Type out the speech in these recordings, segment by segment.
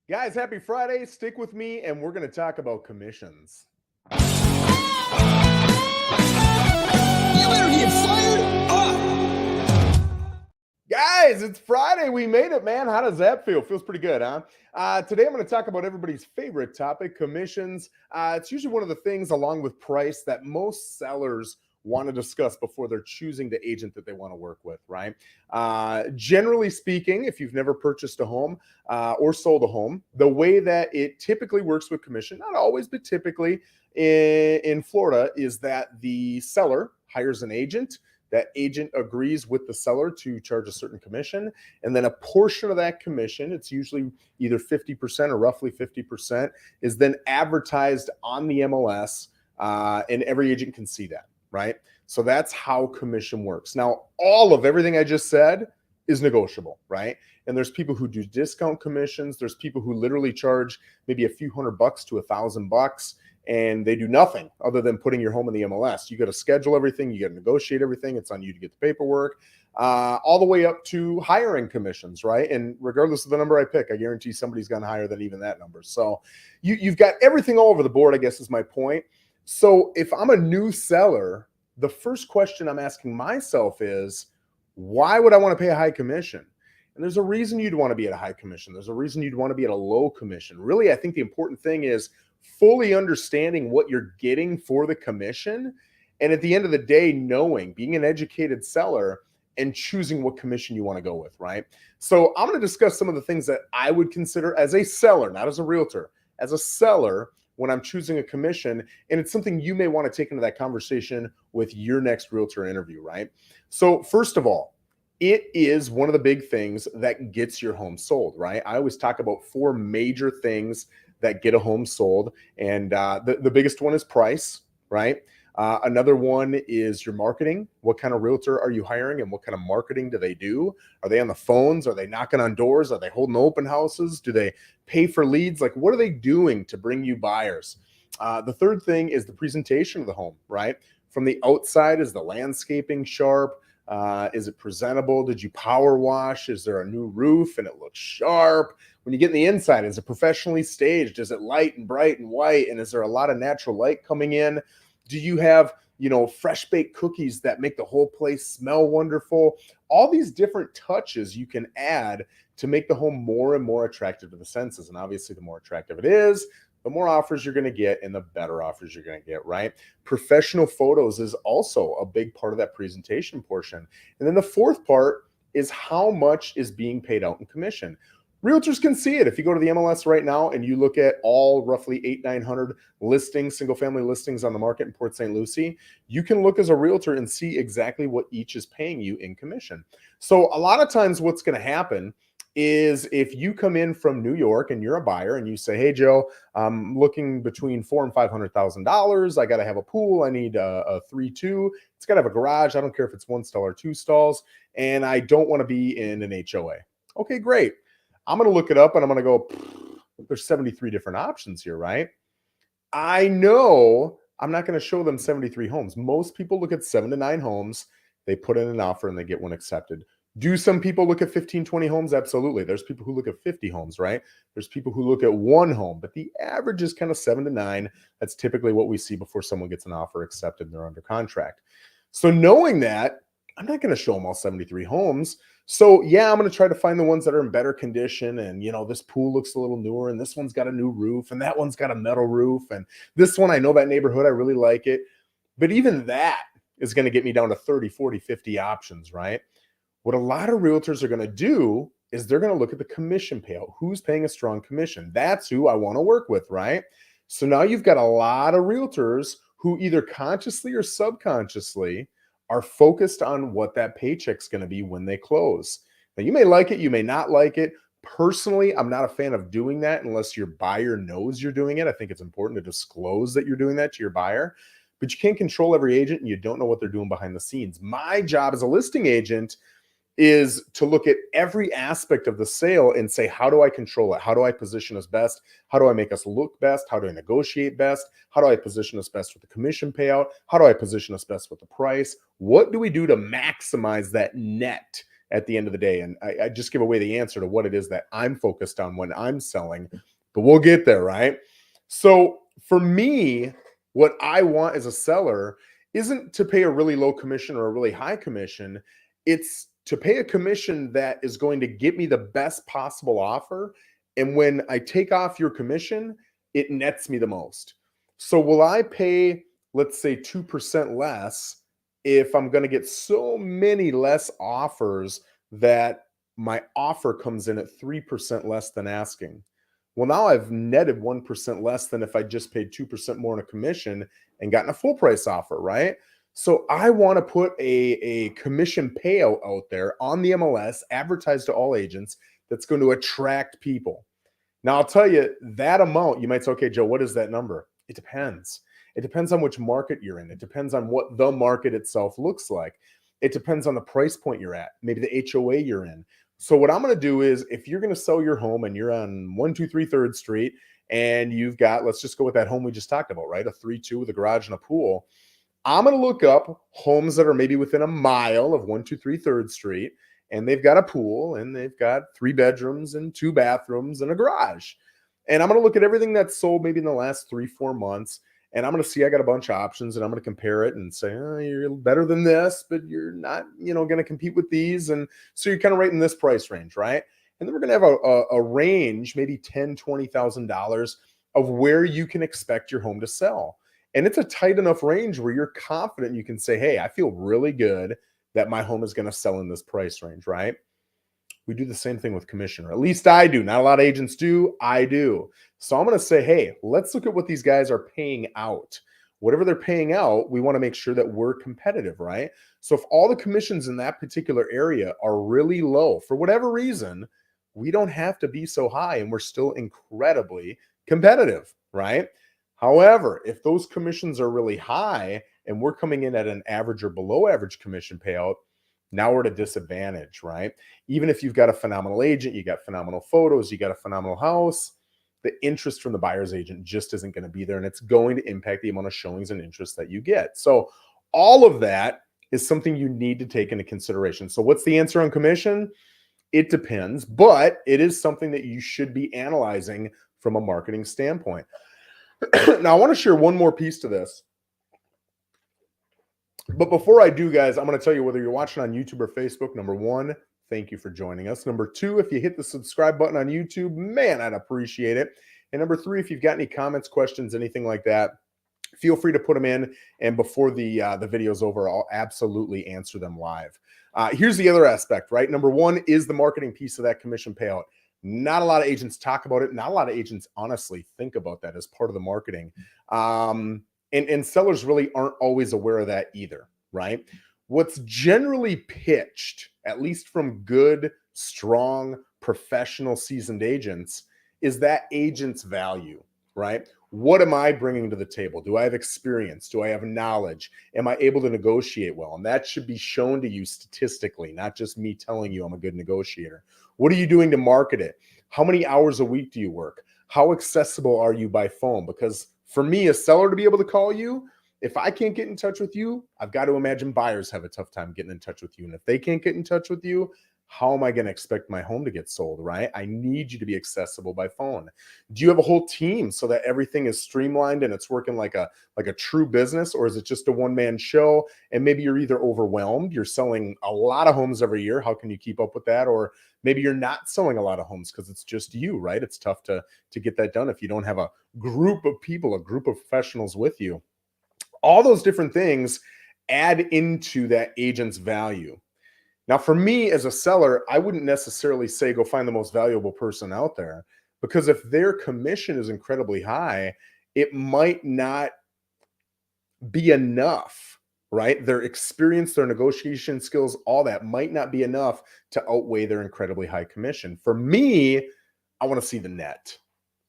Guys, happy Friday. Stick with me, and we're going to talk about commissions. You better get fired up. Guys, it's Friday. We made it, man. How does that feel? Feels pretty good, huh? Today, I'm going to talk about everybody's favorite topic, commissions. It's usually one of the things, along with price, that most sellers want to discuss before they're choosing the agent that they want to work with, right? Generally speaking, if you've never purchased a home or sold a home, the way that it typically works with commission, not always, but typically in Florida, is that the seller hires an agent. That agent agrees with the seller to charge a certain commission. And then a portion of that commission, it's usually either 50% or roughly 50%, is then advertised on the MLS. And every agent can see that, right? So that's how commission works. Now, all of everything I just said is negotiable, right? And there's people who do discount commissions. There's people who literally charge maybe a few $100 to $1,000, and they do nothing other than putting your home in the MLS. You got to schedule everything, you got to negotiate everything. It's on you to get the paperwork, all the way up to hiring commissions, right? And regardless of the number I pick, I guarantee somebody's gone higher than even that number. So you've got everything all over the board, I guess is my point. So if I'm a new seller, the first question I'm asking myself is, why would I want to pay a high commission? And there's a reason you'd want to be at a high commission. There's a reason you'd want to be at a low commission. Really, I think the important thing is fully understanding what you're getting for the commission. And at the end of the day, knowing, being an educated seller and choosing what commission you want to go with, right? So I'm going to discuss some of the things that I would consider as a seller, not as a realtor, as a seller when I'm choosing a commission. And it's something you may want to take into that conversation with your next realtor interview, right? So first of all, it is one of the big things that gets your home sold, right? I always talk about four major things that get a home sold. And the biggest one is price, right? Another one is your marketing. What kind of realtor are you hiring and what kind of marketing do they do? Are they on the phones? Are they knocking on doors? Are they holding open houses? Do they pay for leads? Like, what are they doing to bring you buyers? The third thing is the presentation of the home, right? From the outside, is the landscaping sharp? Is it presentable? Did you power wash? Is there a new roof and it looks sharp? When you get in the inside, is it professionally staged? Is it light and bright and white? And is there a lot of natural light coming in? Do you have, fresh baked cookies that make the whole place smell wonderful? All these different touches you can add to make the home more and more attractive to the senses. And obviously, the more attractive it is, the more offers you're going to get and the better offers you're going to get, right? Professional photos is also a big part of that presentation portion. And then the fourth part is how much is being paid out in commission. Realtors can see it. If you go to the MLS right now and you look at all roughly 900 listings, single family listings on the market in Port St. Lucie, you can look as a realtor and see exactly what each is paying you in commission. So a lot of times what's going to happen is if you come in from New York and you're a buyer and you say, "Hey Joe, I'm looking between $400,000 and $500,000. I got to have a pool. I need a 3-2. It's got to have a garage. I don't care if it's one stall or two stalls, and I don't want to be in an HOA." Okay, great. I'm going to look it up and I'm going to go, there's 73 different options here, right? I know I'm not going to show them 73 homes. Most people look at 7 to 9 homes, they put in an offer and they get one accepted. Do some people look at 15, 20 homes? Absolutely. There's people who look at 50 homes, right? There's people who look at one home, but the average is kind of 7 to 9. That's typically what we see before someone gets an offer accepted and they're under contract. So knowing that, I'm not going to show them all 73 homes. So yeah, I'm going to try to find the ones that are in better condition. And, this pool looks a little newer and this one's got a new roof and that one's got a metal roof. And this one, I know that neighborhood, I really like it. But even that is going to get me down to 30, 40, 50 options, right? What a lot of realtors are going to do is they're going to look at the commission payout. Who's paying a strong commission? That's who I want to work with, right? So now you've got a lot of realtors who either consciously or subconsciously are focused on what that paycheck's going to be when they close. Now, you may like it, you may not like it. Personally, I'm not a fan of doing that unless your buyer knows you're doing it. I think it's important to disclose that you're doing that to your buyer, but you can't control every agent and you don't know what they're doing behind the scenes. My job as a listing agent is to look at every aspect of the sale and say, how do I control it? How do I position us best? How do I make us look best? How do I negotiate best? How do I position us best with the commission payout? How do I position us best with the price? What do we do to maximize that net at the end of the day. And I just give away the answer to what it is that I'm focused on when I'm selling, but we'll get there, right? So for me, what I want as a seller isn't to pay a really low commission or a really high commission. It's to pay a commission that is going to get me the best possible offer. And when I take off your commission, it nets me the most. So will I pay, let's say, 2% less if I'm going to get so many less offers that my offer comes in at 3% less than asking? Well, now I've netted 1% less than if I just paid 2% more in a commission and gotten a full price offer, right? So I want to put a commission payout out there on the MLS, advertised to all agents, that's going to attract people. Now, I'll tell you that amount, you might say, okay, Joe, what is that number? It depends. It depends on which market you're in. It depends on what the market itself looks like. It depends on the price point you're at, maybe the HOA you're in. So what I'm going to do is, if you're going to sell your home and you're on 123 3rd Street and you've got, let's just go with that home we just talked about, right? A 3-2 with a garage and a pool. I'm going to look up homes that are maybe within a mile of 123 3rd Street, and they've got a pool and they've got 3 bedrooms and 2 bathrooms and a garage. And I'm going to look at everything that's sold maybe in the last 3-4 months. And I'm going to see, I got a bunch of options, and I'm going to compare it and say, oh, you're better than this, but you're not, going to compete with these. And so you're kind of right in this price range, right? And then we're going to have a range, maybe $10,000, $20,000 of where you can expect your home to sell. And it's a tight enough range where you're confident you can say, hey, I feel really good that my home is going to sell in this price range, right? We do the same thing with commission, or at least I do. Not a lot of agents do. I do. So I'm going to say, hey, let's look at what these guys are paying out. Whatever they're paying out, we want to make sure that we're competitive, right? So if all the commissions in that particular area are really low, for whatever reason, we don't have to be so high, and we're still incredibly competitive, right? However, if those commissions are really high and we're coming in at an average or below average commission payout, now we're at a disadvantage, right? Even if you've got a phenomenal agent, you got phenomenal photos, you got a phenomenal house, the interest from the buyer's agent just isn't going to be there, and it's going to impact the amount of showings and interest that you get. So all of that is something you need to take into consideration. So what's the answer on commission? It depends, but it is something that you should be analyzing from a marketing standpoint. Now, I want to share one more piece to this. But before I do, guys, I'm going to tell you, whether you're watching on YouTube or Facebook, number one, thank you for joining us. Number two, if you hit the subscribe button on YouTube, man, I'd appreciate it. And number three, if you've got any comments, questions, anything like that, feel free to put them in. And before the video's over, I'll absolutely answer them live. Here's the other aspect, right? Number one is the marketing piece of that commission payout. Not a lot of agents talk about it. Not a lot of agents honestly think about that as part of the marketing. And sellers really aren't always aware of that either, right? What's generally pitched, at least from good, strong, professional, seasoned agents, is that agent's value, right? What am I bringing to the table? Do I have experience? Do I have knowledge? Am I able to negotiate well? And that should be shown to you statistically, not just me telling you I'm a good negotiator. What are you doing to market it? How many hours a week do you work? How accessible are you by phone? Because for me, a seller, to be able to call you, if I can't get in touch with you, I've got to imagine buyers have a tough time getting in touch with you. And if they can't get in touch with you, how am I going to expect my home to get sold, right? I need you to be accessible by phone. Do you have a whole team so that everything is streamlined and it's working like a true business? Or is it just a one-man show and maybe you're either overwhelmed, you're selling a lot of homes every year, how can you keep up with that? Or maybe you're not selling a lot of homes because it's just you, right? It's tough to get that done if you don't have a group of people, a group of professionals with you. All those different things add into that agent's value. Now, for me as a seller, I wouldn't necessarily say go find the most valuable person out there, because if their commission is incredibly high, it might not be enough, right? Their experience, their negotiation skills, all that might not be enough to outweigh their incredibly high commission. For me, I want to see the net.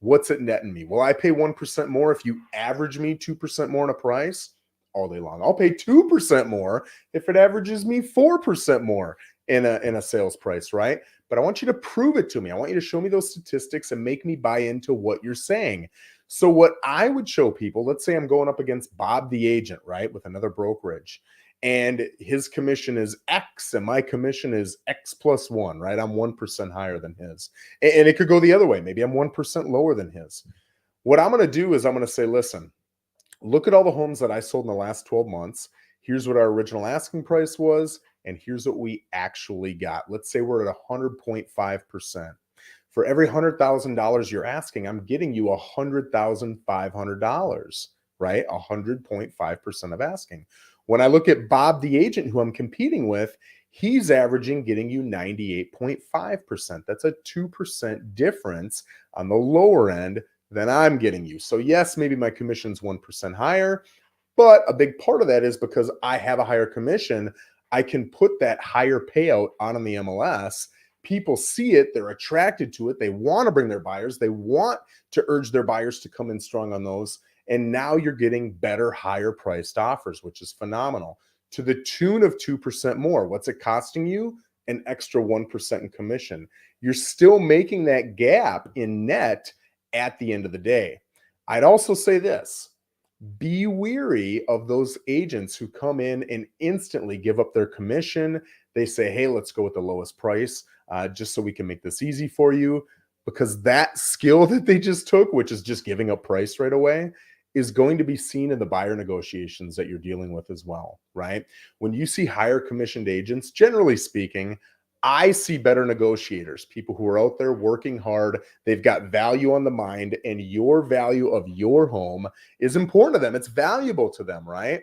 What's it netting me? Will I pay 1% more if you average me 2% more in a price? All day long. I'll pay 2% more if it averages me 4% more in a sales price, right? But I want you to prove it to me. I want you to show me those statistics and make me buy into what you're saying. So what I would show people, let's say I'm going up against Bob the agent, right, with another brokerage, and his commission is X and my commission is X plus one, right? I'm 1% higher than his. And it could go the other way. Maybe I'm 1% lower than his. What I'm going to do is I'm going to say, listen, look at all the homes that I sold in the last 12 months. Here's what our original asking price was, and here's what we actually got. Let's say we're at 100.5%. For every $100,000 you're asking, I'm getting you $100,500, right? 100.5% of asking. When I look at Bob, the agent who I'm competing with, he's averaging getting you 98.5%. That's a 2% difference on the lower end than I'm getting you. So yes, maybe my commission's 1% higher, but a big part of that is because I have a higher commission, I can put that higher payout on the MLS. People see it, they're attracted to it, they want to bring their buyers, they want to urge their buyers to come in strong on those. And now you're getting better, higher priced offers, which is phenomenal, to the tune of 2% more. What's it costing you? An extra 1% in commission. You're still making that gap in net at the end of the day. I'd also say this: be weary of those agents who come in and instantly give up their commission. They say, hey, let's go with the lowest price just so we can make this easy for you. Because that skill that they just took, which is just giving up price right away, is going to be seen in the buyer negotiations that you're dealing with as well, right? When you see higher commissioned agents, generally speaking, I see better negotiators, people who are out there working hard. They've got value on the mind, and your value of your home is important to them. It's valuable to them, right?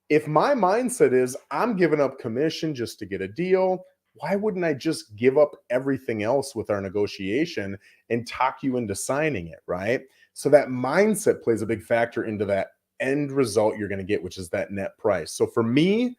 If my mindset is I'm giving up commission just to get a deal, why wouldn't I just give up everything else with our negotiation and talk you into signing it, right? So that mindset plays a big factor into that end result you're going to get, which is that net price. So for me,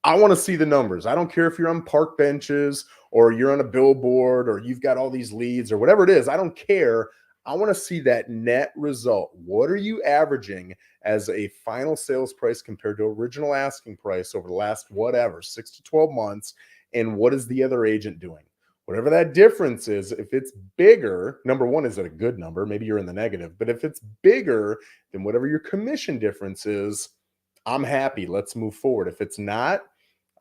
I want to see the numbers. I don't care if you're on park benches or you're on a billboard or you've got all these leads or whatever it is. I don't care. I want to see that net result. What are you averaging as a final sales price compared to original asking price over the last whatever 6 to 12 months? And what is the other agent doing? Whatever that difference is, if it's bigger, number one, is it a good number? Maybe you're in the negative, but if it's bigger than whatever your commission difference is, I'm happy. Let's move forward. If it's not,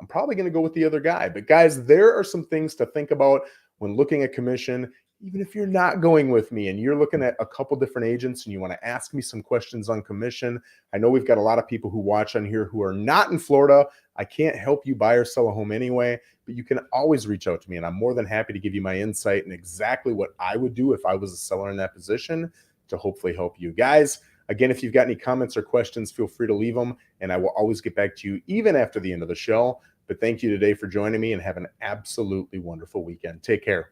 I'm probably going to go with the other guy. But guys, there are some things to think about when looking at commission. Even if you're not going with me and you're looking at a couple different agents and you want to ask me some questions on commission, I know we've got a lot of people who watch on here who are not in Florida. I can't help you buy or sell a home anyway, but you can always reach out to me, and I'm more than happy to give you my insight and exactly what I would do if I was a seller in that position to hopefully help you guys. Again, if you've got any comments or questions, feel free to leave them, and I will always get back to you even after the end of the show. But thank you today for joining me, and have an absolutely wonderful weekend. Take care.